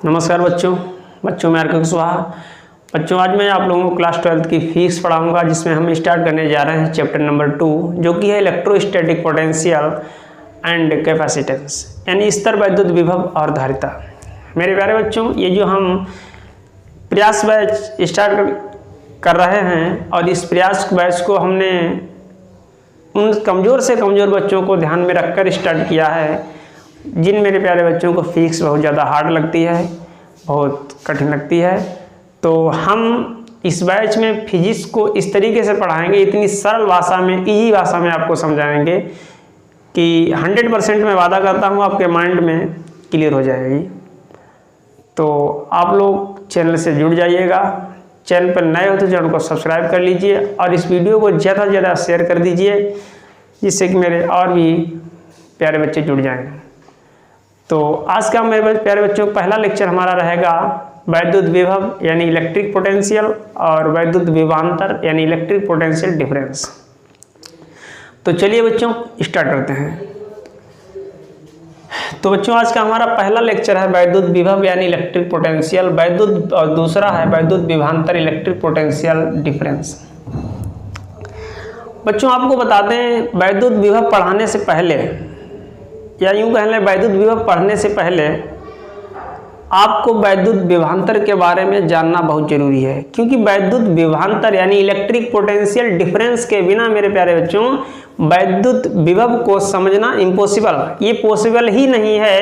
नमस्कार बच्चों मैं अर्क कुशवाहा। बच्चों आज मैं आप लोगों को क्लास 12 की फिजिक्स पढ़ाऊंगा, जिसमें हम स्टार्ट करने जा रहे हैं चैप्टर नंबर 2, जो कि है इलेक्ट्रोस्टैटिक पोटेंशियल एंड कैपेसिटेंस, यानी स्तर, वैद्युत विभव और धारिता। मेरे प्यारे बच्चों, ये जो हम प्रयास बैच स्टार्ट कर रहे हैं और इस प्रयास बैच को हमने उन कमज़ोर से कमज़ोर बच्चों को ध्यान में रखकर स्टार्ट किया है जिन मेरे प्यारे बच्चों को फिजिक्स बहुत ज़्यादा हार्ड लगती है, बहुत कठिन लगती है। तो हम इस बैच में फिजिक्स को इस तरीके से पढ़ाएंगे, इतनी सरल भाषा में, इजी भाषा में आपको समझाएंगे कि 100% मैं वादा करता हूँ आपके माइंड में क्लियर हो जाएगी। तो आप लोग चैनल से जुड़ जाइएगा। चैनल पर नए हो तो चैनल को सब्सक्राइब कर लीजिए और इस वीडियो को ज़्यादा से ज़्यादा शेयर कर दीजिए, जिससे कि मेरे और भी प्यारे बच्चे जुड़ जाएँ। तो आज का मेरे प्यारे बच्चों पहला लेक्चर हमारा रहेगा वैद्युत विभव यानी इलेक्ट्रिक पोटेंशियल और वैद्युत विभवांतर यानी इलेक्ट्रिक पोटेंशियल डिफरेंस। तो चलिए बच्चों स्टार्ट करते हैं। तो बच्चों आज का हमारा पहला लेक्चर है वैद्युत विभव यानी इलेक्ट्रिक पोटेंशियल वैद्युत, और दूसरा है वैद्युत विभवांतर इलेक्ट्रिक पोटेंशियल डिफरेंस। बच्चों आपको बता दें, वैद्युत विभव पढ़ाने से पहले, या यूँ कह लें वैद्युत विभव पढ़ने से पहले आपको वैद्युत विभवांतर के बारे में जानना बहुत जरूरी है, क्योंकि वैद्युत विभवांतर यानी इलेक्ट्रिक पोटेंशियल डिफरेंस के बिना मेरे प्यारे बच्चों वैद्युत विभव को समझना इम्पॉसिबल, ये पॉसिबल ही नहीं है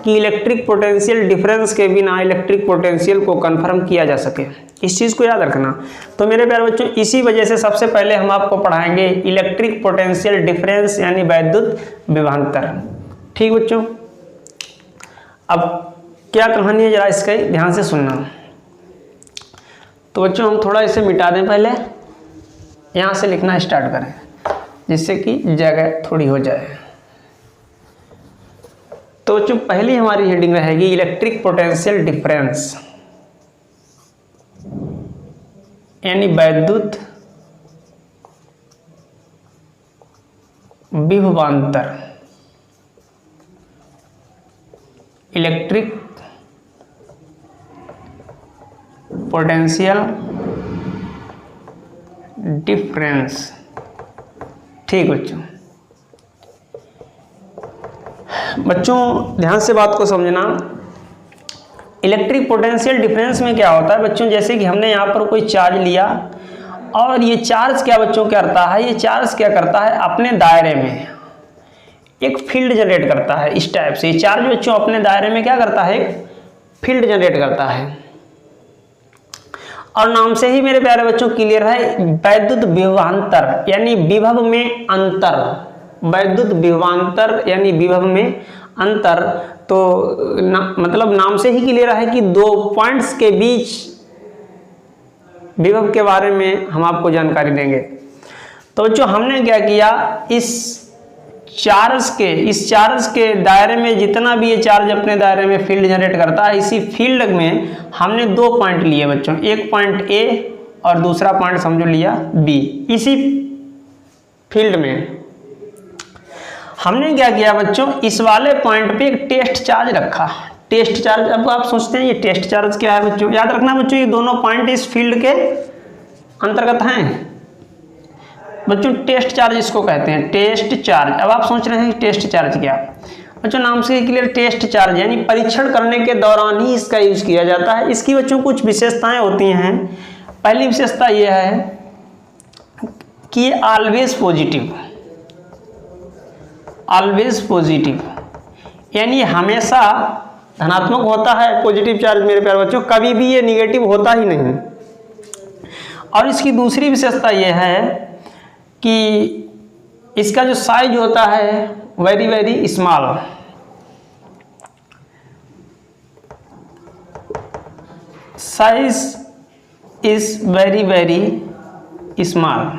कि इलेक्ट्रिक पोटेंशियल डिफरेंस के बिना इलेक्ट्रिक पोटेंशियल को कंफर्म किया जा सके। इस चीज़ को याद रखना। तो मेरे प्यारे बच्चों इसी वजह से सबसे पहले हम आपको पढ़ाएंगे इलेक्ट्रिक पोटेंशियल डिफरेंस यानी वैद्युत विभवांतर। ठीक बच्चों, अब क्या कहानी है जरा इसका ध्यान से सुनना। तो बच्चों हम थोड़ा इसे मिटा दें, पहले यहाँ से लिखना स्टार्ट करें जिससे कि जगह थोड़ी हो जाए। तो बच्चों पहली हमारी हेडिंग रहेगी इलेक्ट्रिक पोटेंशियल डिफरेंस यानी वैद्युत विभवांतर, इलेक्ट्रिक पोटेंशियल डिफरेंस। ठीक बच्चों ध्यान से बात को समझना। इलेक्ट्रिक पोटेंशियल डिफरेंस में क्या होता है बच्चों, जैसे कि हमने यहाँ पर कोई चार्ज लिया और ये चार्ज क्या बच्चों करता है, ये चार्ज क्या करता है, अपने दायरे में एक फील्ड जनरेट करता है। इस टाइप से ये चार्ज बच्चों अपने दायरे में क्या करता है, एक फील्ड जनरेट करता है। और नाम से ही मेरे प्यारे बच्चों क्लियर है, वैद्युत विभवांतर यानी विभव में अंतर, वैद्युत विभवांतर यानी विभव में अंतर। तो मतलब नाम से ही क्लियर है कि दो पॉइंट्स के बीच विभव के बारे में हम आपको जानकारी देंगे। तो बच्चों हमने क्या किया, इस चार्ज के दायरे में जितना भी ये चार्ज अपने दायरे में फील्ड जनरेट करता है, इसी फील्ड में हमने दो पॉइंट लिए बच्चों, एक पॉइंट ए और दूसरा पॉइंट समझो लिया बी। इसी फील्ड में हमने क्या किया बच्चों, इस वाले पॉइंट पे एक टेस्ट चार्ज रखा। टेस्ट चार्ज, अब आप सोचते हैं ये टेस्ट चार्ज क्या है बच्चों, याद रखना बच्चों ये दोनों पॉइंट इस फील्ड के अंतर्गत हैं बच्चों। टेस्ट चार्ज इसको कहते हैं, टेस्ट चार्ज। अब आप सोच रहे हैं टेस्ट चार्ज क्या बच्चों, नाम से क्लियर, टेस्ट चार्ज यानी परीक्षण करने के दौरान ही इसका यूज किया जाता है। इसकी बच्चों कुछ विशेषताएं होती हैं। पहली विशेषता यह है कि ये ऑलवेज पॉजिटिव यानी हमेशा धनात्मक होता है पॉजिटिव चार्ज मेरे प्यारे बच्चों, कभी भी ये निगेटिव होता ही नहीं। और इसकी दूसरी विशेषता यह है कि इसका जो साइज होता है very very small, size is very very small.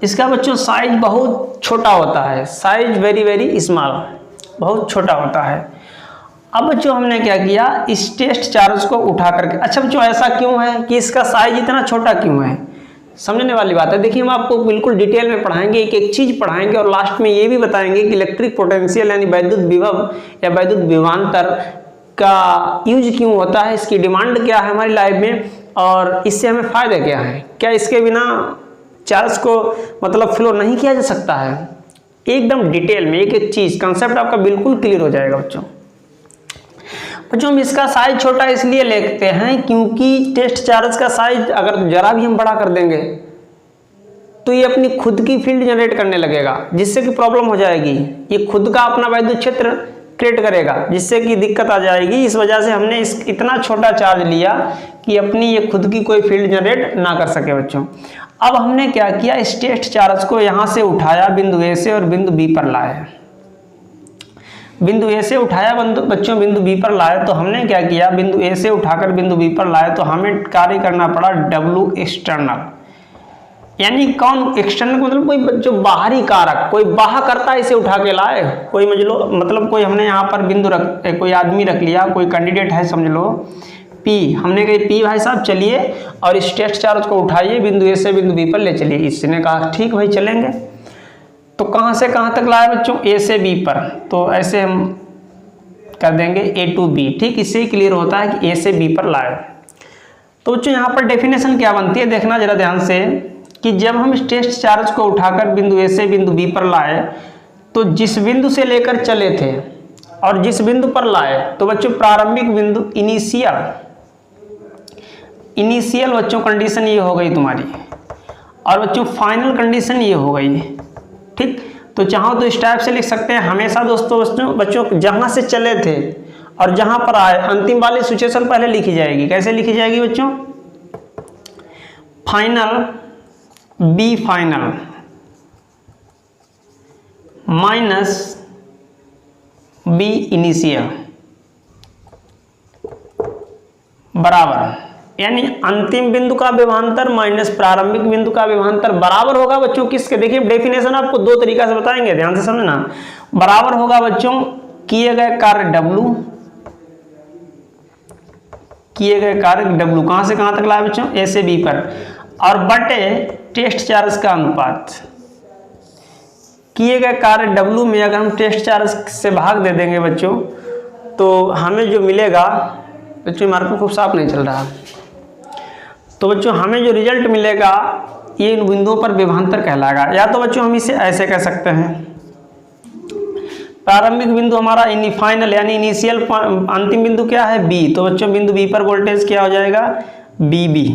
इसका बच्चों साइज बहुत छोटा होता है, साइज वेरी वेरी स्मॉल, बहुत छोटा होता है। अब बच्चों हमने क्या किया, इस टेस्ट चार्ज को उठा करके, अच्छा बच्चों ऐसा क्यों है कि इसका साइज इतना छोटा क्यों है, समझने वाली बात है। देखिए हम आपको बिल्कुल डिटेल में पढ़ाएंगे, एक एक चीज पढ़ाएंगे और लास्ट में ये भी बताएंगे कि इलेक्ट्रिक पोटेंशियल यानी वैद्युत विभव या वैद्युत विभवांतर का यूज क्यों होता है, इसकी डिमांड क्या है हमारी लाइफ में, और इससे हमें फ़ायदे क्या है, क्या इसके बिना चार्ज को मतलब फ्लो नहीं किया जा सकता है। एकदम डिटेल में एक एक चीज़ कंसेप्ट आपका बिल्कुल क्लियर हो जाएगा बच्चों। हम इसका साइज छोटा इसलिए लेते हैं क्योंकि टेस्ट चार्ज का साइज अगर जरा भी हम बड़ा कर देंगे तो ये अपनी खुद की फील्ड जनरेट करने लगेगा, जिससे कि प्रॉब्लम हो जाएगी। ये खुद का अपना वैद्युत क्षेत्र क्रिएट करेगा, जिससे कि दिक्कत आ जाएगी। इस वजह से हमने इतना छोटा चार्ज लिया कि अपनी ये खुद की कोई फील्ड जनरेट ना कर सके बच्चों। अब हमने क्या किया, इस टेस्ट चार्ज को यहाँ से उठाया बिंदु ए से और बिंदु बी पर लाया। बिंदु ए से उठाया बच्चों, बिंदु बी पर लाए, तो हमने क्या किया, बिंदु ए से उठाकर बिंदु बी पर लाए, तो हमें कार्य करना पड़ा W एक्सटर्नल। यानी कौन एक्सटर्नल, मतलब कोई जो बाहरी कारक, कोई बाहर करता इसे उठा के लाए, कोई मतलब कोई हमने यहाँ पर बिंदु कोई आदमी रख लिया, कोई कैंडिडेट है समझ लो P, हमने कही P भाई साहब चलिए और इस टेस्ट चार्ज को उठाइए बिंदु ए से बिंदु बी पर ले चलिए। इसने कहा ठीक भाई चलेंगे। तो कहाँ से कहाँ तक लाए बच्चों, ए से बी पर, तो ऐसे हम कर देंगे A to B। ठीक, इससे ही क्लियर होता है कि ए से बी पर लाए। तो बच्चों यहाँ पर डेफिनेशन क्या बनती है, देखना जरा ध्यान से, कि जब हम इस टेस्ट चार्ज को उठाकर बिंदु ए से बिंदु बी पर लाए, तो जिस बिंदु से लेकर चले थे और जिस बिंदु पर लाए, तो बच्चों प्रारंभिक बिंदु इनिशियल बच्चों कंडीशन ये हो गई तुम्हारी, और बच्चों फाइनल कंडीशन ये हो गई। ठीक, तो चाहो तो इस टाइप से लिख सकते हैं हमेशा दोस्तों बच्चों जहां से चले थे और जहां पर आए, अंतिम वाली सिचुएशन पहले लिखी जाएगी। कैसे लिखी जाएगी बच्चों, final B final minus B initial बराबर, यानी अंतिम बिंदु का विभवांतर माइनस प्रारंभिक बिंदु का विभवांतर बराबर होगा बच्चों किसके, देखिए डेफिनेशन आपको दो तरीका से बताएंगे, ध्यान से समझना। बराबर होगा बच्चों किए गए कार्य W, किए गए कार्य W कहां से कहां तक लाए बच्चों, ए से बी पर, और बटे टेस्ट चार्ज का अनुपात। किए गए कार्य W में अगर हम टेस्ट चार्ज से भाग दे देंगे बच्चों, तो हमें जो मिलेगा, बच्चों मार्कर खूब साफ नहीं चल रहा, तो बच्चों हमें जो रिजल्ट मिलेगा ये इन बिंदुओं पर विभवांतर कहलाएगा। या तो बच्चों हम इसे ऐसे कह सकते हैं, प्रारंभिक बिंदु हमारा फाइनल यानी इनिशियल, अंतिम बिंदु क्या है B, तो बच्चों बिंदु B पर वोल्टेज क्या हो जाएगा BB,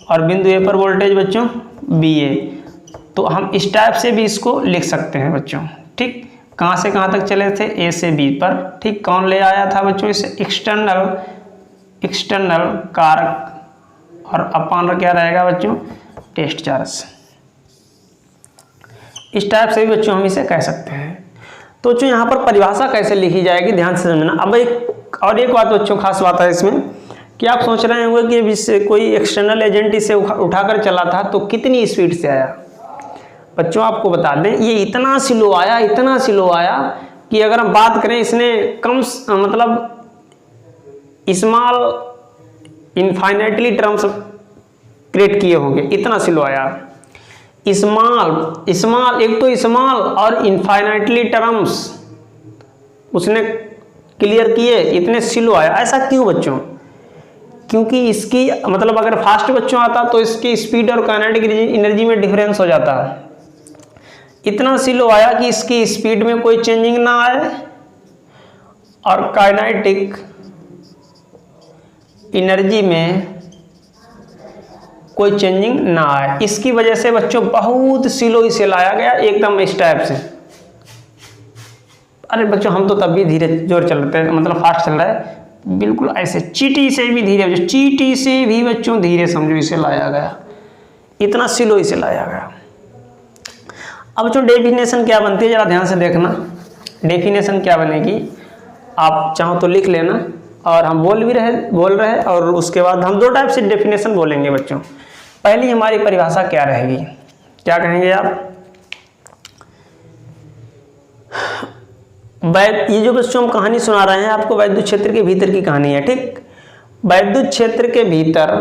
और बिंदु A पर वोल्टेज बच्चों BA। तो हम इस टाइप से भी इसको लिख सकते हैं बच्चों। ठीक, कहाँ से कहाँ तक चले थे, A से B पर। ठीक, कौन ले आया था बच्चों इसे, एक्सटर्नल कारक, और अपान क्या रहेगा बच्चों, टेस्ट चार्ज। इस टाइप से भी बच्चों हम इसे कह सकते हैं। तो बच्चों यहाँ पर परिभाषा कैसे लिखी जाएगी ध्यान से समझना। अब एक बात बच्चों खास बात है इसमें, कि आप सोच रहे होंगे कि कोई एक्सटर्नल एजेंट इसे उठाकर चला था तो कितनी स्पीड से आया। बच्चों आपको बता दें ये इतना स्लो आया कि अगर हम बात करें, इसने कम मतलब स्मॉल इनफाइनाइटली टर्म्स क्रिएट किए होंगे, इतना स्लो आया। स्मॉल एक तो स्मॉल और इनफाइनाइटली टर्म्स उसने क्लियर किए, इतने स्लो आया। ऐसा क्यों बच्चों, क्योंकि इसकी मतलब अगर फास्ट बच्चों आता तो इसकी स्पीड और काइनेटिक एनर्जी में डिफरेंस हो जाता। इतना स्लो आया कि इसकी स्पीड में कोई चेंजिंग ना आए और काइनेटिक एनर्जी में कोई चेंजिंग ना आए। इसकी वजह से बच्चों बहुत स्लो इसे लाया गया एकदम इस टाइप से। अरे बच्चों हम तो तब भी धीरे जोर चल रहे थे, मतलब फास्ट चल रहा है, बिल्कुल ऐसे चींटी से भी धीरे, चींटी से भी बच्चों धीरे समझो इसे लाया गया, इतना स्लो इसे लाया गया। अब बच्चों डेफिनेशन क्या बनती है जरा ध्यान से देखना। डेफिनेशन क्या बनेगी आप चाहो तो लिख लेना, और हम बोल रहे और उसके बाद हम दो टाइप से डेफिनेशन बोलेंगे बच्चों। पहली हमारी परिभाषा क्या रहेगी, क्या कहेंगे आप, ये जो बच्चों हम कहानी सुना रहे हैं आपको वैद्युत क्षेत्र के भीतर की कहानी है। ठीक, वैद्युत क्षेत्र के भीतर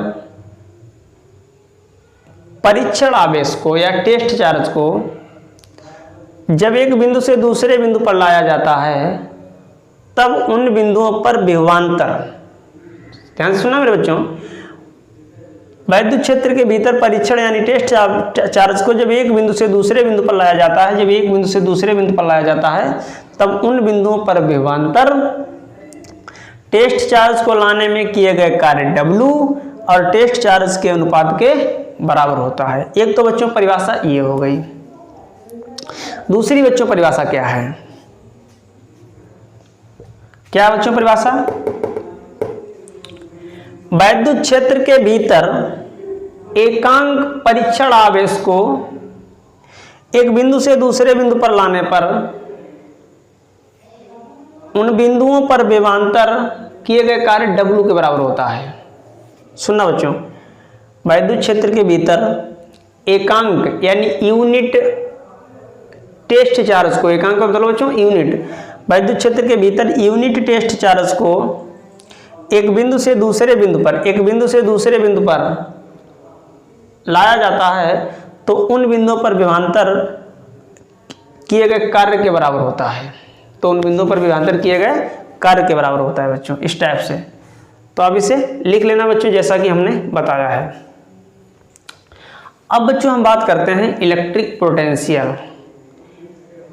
परीक्षण आवेश को या टेस्ट चार्ज को जब एक बिंदु से दूसरे बिंदु पर लाया जाता है तब उन बिंदुओं पर विभवांतर, ध्यान से सुनना मेरे बच्चों, वैद्युत क्षेत्र के भीतर परीक्षण यानी टेस्ट चार्ज को जब एक बिंदु से दूसरे बिंदु पर लाया जाता है, जब एक बिंदु से दूसरे बिंदु पर लाया जाता है, तब उन बिंदुओं पर विभवांतर टेस्ट चार्ज को लाने में किए गए कार्य W और टेस्ट चार्ज के अनुपात के बराबर होता है। एक तो बच्चों परिभाषा ये हो गई। दूसरी बच्चों परिभाषा क्या है? क्या बच्चों परिभाषा? वैद्युत क्षेत्र के भीतर एकांक परीक्षण आवेश को एक बिंदु से दूसरे बिंदु पर लाने पर उन बिंदुओं पर विभवांतर किए गए कार्य W के बराबर होता है। सुनना बच्चों, वैद्युत क्षेत्र के भीतर एकांक यानी यूनिट टेस्ट चार्ज को, एकांक का मतलब बच्चों यूनिट, वैद्युत क्षेत्र के भीतर यूनिट टेस्ट चार्ज को एक बिंदु से दूसरे बिंदु पर, एक बिंदु से दूसरे बिंदु पर लाया जाता है, तो उन बिंदुओं पर विभवांतर किए गए कार्य के बराबर होता है। तो उन बिंदुओं पर विभवांतर किए गए कार्य के बराबर होता है बच्चों, इस टाइप से। तो अब इसे लिख लेना बच्चों, जैसा कि हमने बताया है। अब बच्चों हम बात करते हैं इलेक्ट्रिक पोटेंशियल,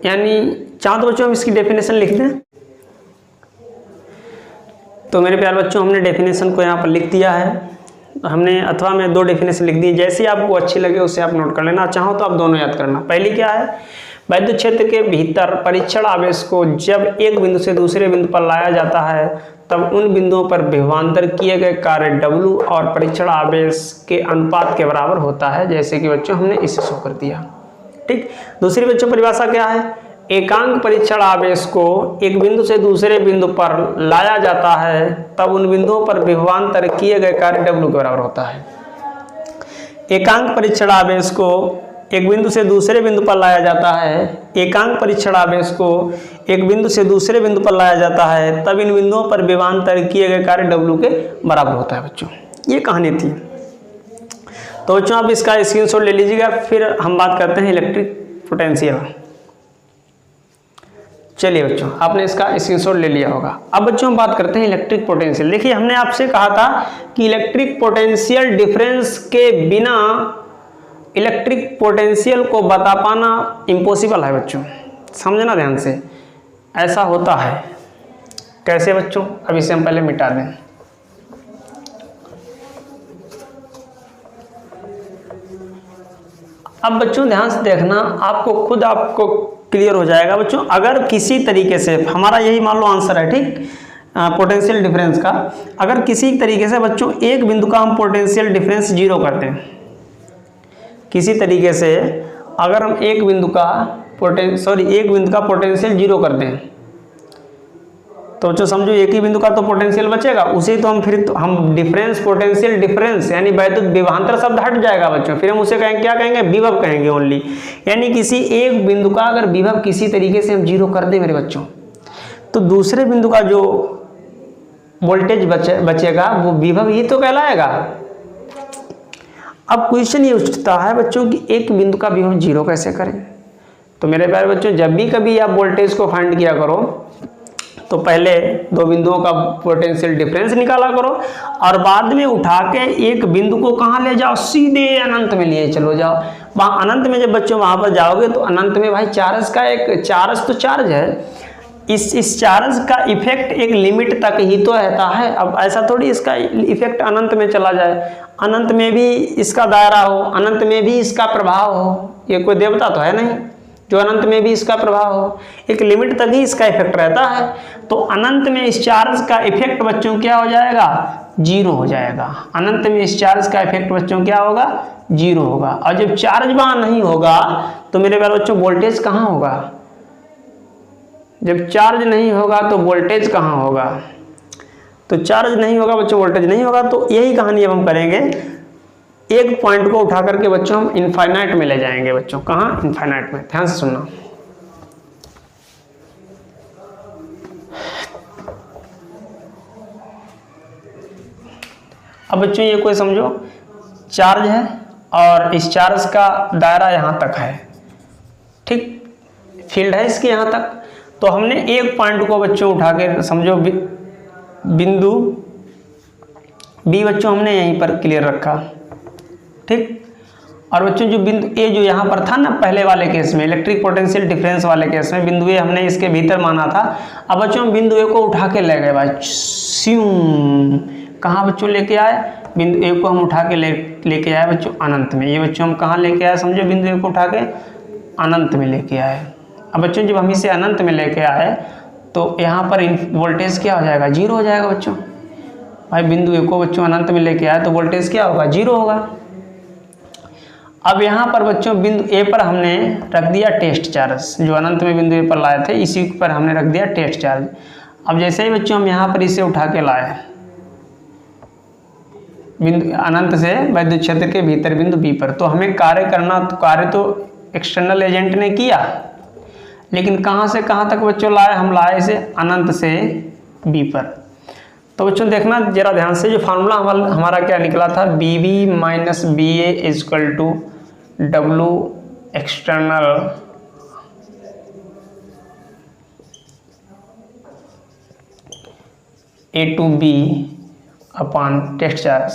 यानी चाहो तो बच्चों हम इसकी डेफिनेशन लिख दें। तो मेरे प्यारे बच्चों, हमने डेफिनेशन को यहाँ पर लिख दिया है। हमने अथवा में 2 डेफिनेशन लिख दी, जैसे आपको अच्छी लगे उसे आप नोट कर लेना, चाहो तो आप दोनों याद करना। पहली क्या है? वैद्युत क्षेत्र के भीतर परीक्षण आवेश को जब एक बिंदु से दूसरे बिंदु पर लाया जाता है, तब उन बिंदुओं पर विभवांतर किए गए कार्य W और परीक्षण आवेश के अनुपात के बराबर होता है, जैसे कि बच्चों हमने इसे शो कर दिया। ठीक। दूसरी बच्चों परिभाषा क्या है? एकांक परीक्षण आवेश को एक बिंदु से दूसरे बिंदु पर लाया जाता है, तब उन बिंदुओं पर विभवांतर किए गए कार्य W के बराबर होता है। एकांक परीक्षण आवेश को एक बिंदु से दूसरे बिंदु पर लाया जाता है, एकांक परीक्षण आवेश को एक बिंदु से दूसरे बिंदु पर लाया जाता है, तब इन बिंदुओं पर विभवांतर किए गए कार्य W के बराबर होता है बच्चों। ये कहानी थी। तो बच्चों आप इसका स्क्रीनशॉट ले लीजिएगा, फिर हम बात करते हैं इलेक्ट्रिक पोटेंशियल। चलिए बच्चों, आपने इसका स्क्रीनशॉट ले लिया होगा। अब बच्चों हम बात करते हैं इलेक्ट्रिक पोटेंशियल। देखिए, हमने आपसे कहा था कि इलेक्ट्रिक पोटेंशियल डिफरेंस के बिना इलेक्ट्रिक पोटेंशियल को बता पाना इम्पॉसिबल है बच्चों। समझना ध्यान से, ऐसा होता है। कैसे बच्चों? अब इसे हम पहले मिटा दें। अब बच्चों ध्यान से देखना, आपको क्लियर हो जाएगा बच्चों। अगर किसी तरीके से हमारा यही मान लो आंसर है, ठीक, पोटेंशियल डिफरेंस का, अगर किसी तरीके से बच्चों एक बिंदु का हम पोटेंशियल डिफरेंस 0 करते हैं, किसी तरीके से अगर हम एक बिंदु का पोटेंशियल 0 करते हैं, तो बच्चों समझो एक ही बिंदु का तो पोटेंशियल बचेगा, उसे तो हम डिफरेंस, पोटेंशियल डिफरेंस यानी वैद्युत विभवांतर शब्द हट जाएगा बच्चों। फिर हम उसे कहेंगे, क्या कहेंगे? विभव कहेंगे ओनली। यानी किसी एक बिंदु का अगर विभव किसी तरीके से हम 0 कर दें मेरे बच्चों, तो दूसरे बिंदु का जो वोल्टेज बचेगा वो विभव ही तो कहलाएगा। अब क्वेश्चन ये उठता है बच्चों कि एक बिंदु का विभव 0 कैसे करें? तो मेरे प्यारे बच्चों, जब भी कभी आप वोल्टेज को फाइंड किया करो, तो पहले 2 बिंदुओं का पोटेंशियल डिफरेंस निकाला करो और बाद में उठा के एक बिंदु को कहाँ ले जाओ? सीधे अनंत में लिए चलो जाओ। वहाँ अनंत में जब बच्चों वहाँ पर जाओगे तो अनंत में भाई चार्ज का एक चार्ज है, इस चार्ज का इफेक्ट एक लिमिट तक ही तो रहता है। अब ऐसा थोड़ी इसका इफेक्ट अनंत में चला जाए, अनंत में भी इसका दायरा हो, अनंत में भी इसका प्रभाव हो। ये कोई देवता तो है नहीं जो अनंत में भी इसका प्रभाव हो, एक लिमिट तक ही इसका इफेक्ट रहता है। तो अनंत में इस चार्ज का इफेक्ट बच्चों क्या हो जाएगा? 0 हो जाएगा। अनंत में इस चार्ज का इफेक्ट बच्चों क्या होगा? 0 होगा। और जब चार्ज वहां नहीं होगा तो मेरे प्यारे बच्चों वोल्टेज कहाँ होगा? जब चार्ज नहीं होगा तो वोल्टेज कहाँ होगा? तो चार्ज नहीं होगा बच्चों, वोल्टेज नहीं होगा। तो यही कहानी अब हम करेंगे, एक पॉइंट को उठा करके बच्चों हम इनफाइनाइट में ले जाएंगे बच्चों। कहाँ? इनफाइनाइट में। ध्यान से सुनना। अब बच्चों ये कोई समझो चार्ज है और इस चार्ज का दायरा यहाँ तक है, ठीक, फील्ड है इसकी यहाँ तक। तो तो हमने एक पॉइंट को बच्चों उठा के समझो बिंदु बी बच्चों हमने यहीं पर क्लियर रखा, ठीक। और बच्चों जो बिंदु ए जो यहाँ पर था ना पहले वाले केस में, इलेक्ट्रिक पोटेंशियल डिफरेंस वाले केस में, बिंदु ए हमने इसके भीतर माना था। अब बच्चों हम बिंदु ए को उठा के ले गए भाई, स्यूम कहाँ बच्चों लेके आए, बिंदु ए को हम उठा के लेके आए बच्चों अनंत में। ये बच्चों हम कहाँ लेके आए, समझो बिंदु ए को उठा के अनंत में लेके आए। अब बच्चों जब हम इसे अनंत में लेके आए तो यहाँ पर वोल्टेज क्या हो जाएगा, जीरो हो जाएगा बच्चों। भाई बिंदु ए को बच्चों अनंत में लेके आए तो वोल्टेज क्या होगा, जीरो होगा। अब यहाँ पर बच्चों बिंदु ए पर हमने रख दिया टेस्ट चार्ज, जो अनंत में बिंदु ए पर लाए थे इसी पर हमने रख दिया टेस्ट चार्ज। अब जैसे ही बच्चों हम यहाँ पर इसे उठा के लाए बिंदु अनंत से वैद्युत क्षेत्र के भीतर बिंदु बी पर, तो हमें कार्य तो एक्सटर्नल एजेंट ने किया, लेकिन कहाँ से कहाँ तक बच्चों लाए, हम लाए इसे अनंत से बी पर। तो बच्चों देखना जरा ध्यान से, जो फार्मूला हमारा क्या निकला था, B B minus B A equal to W external A to B upon test charge.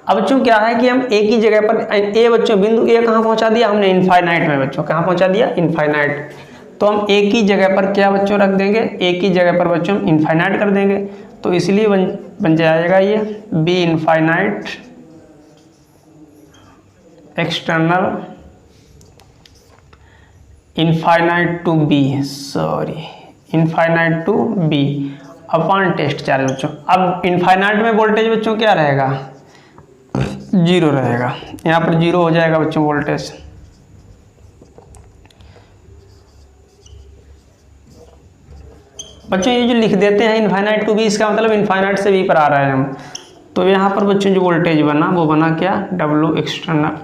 अब बच्चों क्या है कि हम एक ही जगह पर ए बच्चों बिंदु ए कहाँ पहुंचा दिया हमने, इनफाइनाइट में बच्चों, कहाँ पहुंचा दिया, इनफाइनाइट। तो हम एक ही जगह पर क्या बच्चों रख देंगे, एक ही जगह पर बच्चों हम इनफाइनाइट कर देंगे। तो इसलिए बन जाएगा ये B infinite external infinite to B, sorry infinite to B upon test charge बच्चों। अब इनफाइनाइट में वोल्टेज बच्चों क्या रहेगा, जीरो रहेगा, यहाँ पर जीरो हो जाएगा बच्चों वोल्टेज। बच्चों ये जो लिख देते हैं इनफाइनाइट टू बी, इसका मतलब इनफाइनाइट से बी पर आ रहे हैं हम। तो यहाँ पर बच्चों जो वोल्टेज बना वो बना क्या, W external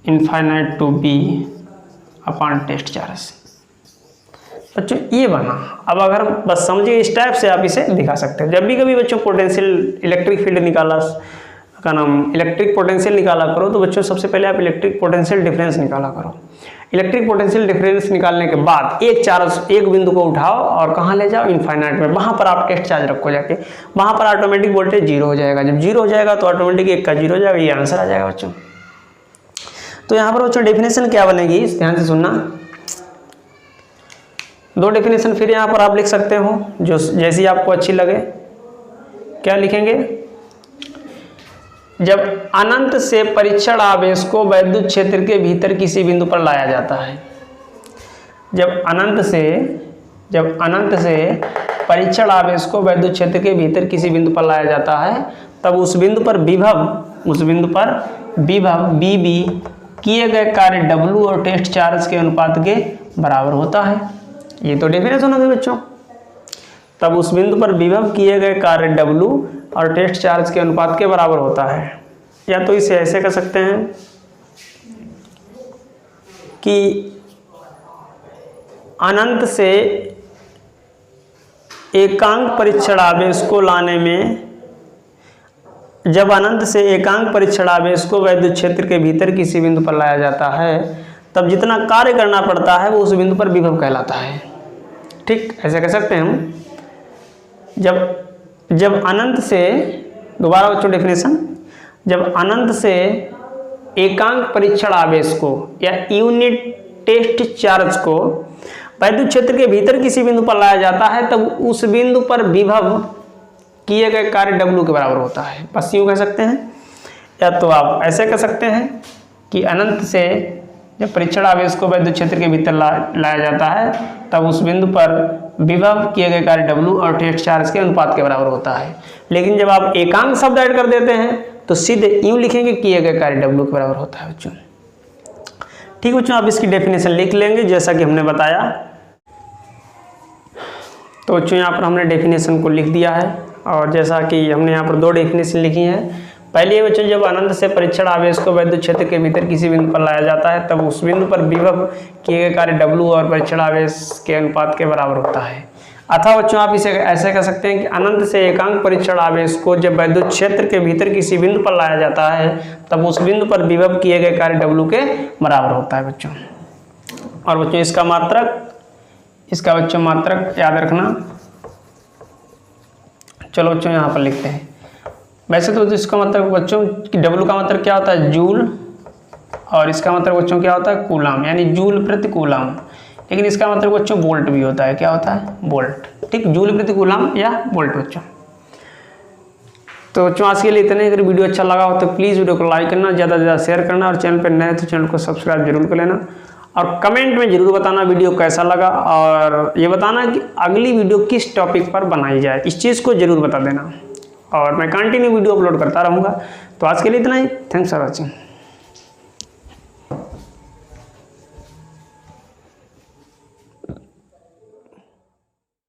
infinite to B upon test charge बच्चों, ये बना। अब अगर बस समझिए इस टाइप से आप इसे दिखा सकते हैं। जब भी कभी बच्चों पोटेंशियल इलेक्ट्रिक फील्ड निकाला का नाम इलेक्ट्रिक पोटेंशियल निकाला करो, तो बच्चों सबसे पहले आप इलेक्ट्रिक पोटेंशियल डिफरेंस निकाला करो। इलेक्ट्रिक पोटेंशियल डिफरेंस निकालने के बाद एक बिंदु को उठाओ और कहाँ ले जाओ, इनफाइनाइट में, वहाँ पर आप टेस्ट चार्ज रखो जाके, वहाँ पर ऑटोमेटिक वोल्टेज जीरो हो जाएगा। जब जीरो हो जाएगा तो ऑटोमेटिक एक का जीरो हो जाएगा, ये आंसर आ जाएगा बच्चों। तो यहाँ पर बच्चों डेफिनेशन क्या बनेगी, ध्यान से सुनना। दो डेफिनेशन फिर यहाँ पर आप लिख सकते हो, जो जैसी आपको अच्छी लगे। क्या लिखेंगे, जब अनंत से परीक्षण आवेश को वैद्युत क्षेत्र के भीतर किसी बिंदु पर लाया जाता है, जब अनंत से परीक्षण आवेश को वैद्युत क्षेत्र के भीतर किसी बिंदु पर लाया जाता है, तब उस बिंदु पर विभव बी बी किए गए कार्य डब्लू और टेस्ट चार्ज के अनुपात के बराबर होता है। ये तो डेफिनेशन होगी बच्चों। तब उस बिंदु पर विभव किए गए कार्य डब्लू और टेस्ट चार्ज के अनुपात के बराबर होता है। या तो इसे ऐसे कर सकते हैं कि अनंत से एकांक परीक्षण आवेश को लाने में, जब अनंत से एकांक परीक्षण आवेश को वैद्युत क्षेत्र के भीतर किसी बिंदु पर लाया जाता है, तब जितना कार्य करना पड़ता है वो उस बिंदु पर विभव कहलाता है। ठीक, ऐसे कह सकते हैं हम। जब अनंत से, दोबारा बच्चों डेफिनेशन, जब अनंत से एकांक परीक्षण आवेश को या यूनिट टेस्ट चार्ज को वैद्युत क्षेत्र के भीतर किसी बिंदु पर लाया जाता है, तब उस बिंदु पर विभव किए गए कार्य डब्लू के बराबर होता है। बस यूँ कह सकते हैं। या तो आप ऐसे कह सकते हैं कि अनंत से जब परीक्षण आवेश को वैद्युत क्षेत्र के भीतर लाया जाता है, तब उस बिंदु पर विभव किए गए कार्य डब्लू और टेस्ट चार्ज के अनुपात के बराबर होता है। लेकिन जब आप एकांक शब्द ऐड कर देते हैं तो सीधे यूं लिखेंगे किए गए कार्य डब्लू के बराबर होता है बच्चों। ठीक बच्चों, आप इसकी डेफिनेशन लिख लेंगे जैसा कि हमने बताया। तो बच्चों यहाँ पर हमने डेफिनेशन को लिख दिया है, और जैसा कि हमने यहाँ पर दो डेफिनेशन लिखी हैं। पहले बच्चों, जब अनंत से परीक्षण आवेश को वैद्युत क्षेत्र के भीतर किसी बिंदु पर लाया जाता है, तब उस बिंदु पर विभव किए गए कार्य डब्लू और परीक्षण आवेश के अनुपात के बराबर होता है। अथवा बच्चों आप इसे ऐसे कह सकते हैं कि अनंत से एकांक परीक्षण आवेश को जब वैद्युत क्षेत्र के भीतर किसी बिंदु पर लाया जाता है, तब उस बिंदु पर विभव किए गए कार्य डब्लू के बराबर होता है बच्चों। और बच्चों इसका बच्चों मात्रक याद रखना। चलो बच्चों यहाँ पर लिखते हैं। वैसे तो इसका मतलब बच्चों W का मतलब क्या होता है, जूल, और इसका मतलब बच्चों क्या होता है, कूलाम, यानी जूल प्रति कूलाम। लेकिन इसका मतलब बच्चों वोल्ट भी होता है, क्या होता है, वोल्ट। ठीक, जूल प्रति कूलाम या वोल्ट बच्चों। तो बच्चों आज के लिए इतने। अगर वीडियो अच्छा लगा हो तो प्लीज़ वीडियो को लाइक करना, ज़्यादा से ज़्यादा शेयर करना, और चैनल पर नए हो तो चैनल को सब्सक्राइब जरूर कर लेना, और कमेंट में ज़रूर बताना वीडियो कैसा लगा, और ये बताना कि अगली वीडियो किस टॉपिक पर बनाई जाए, इस चीज़ को ज़रूर बता देना, और मैं कंटिन्यू वीडियो अपलोड करता रहूँगा। तो आज के लिए इतना ही। Thanks for watching.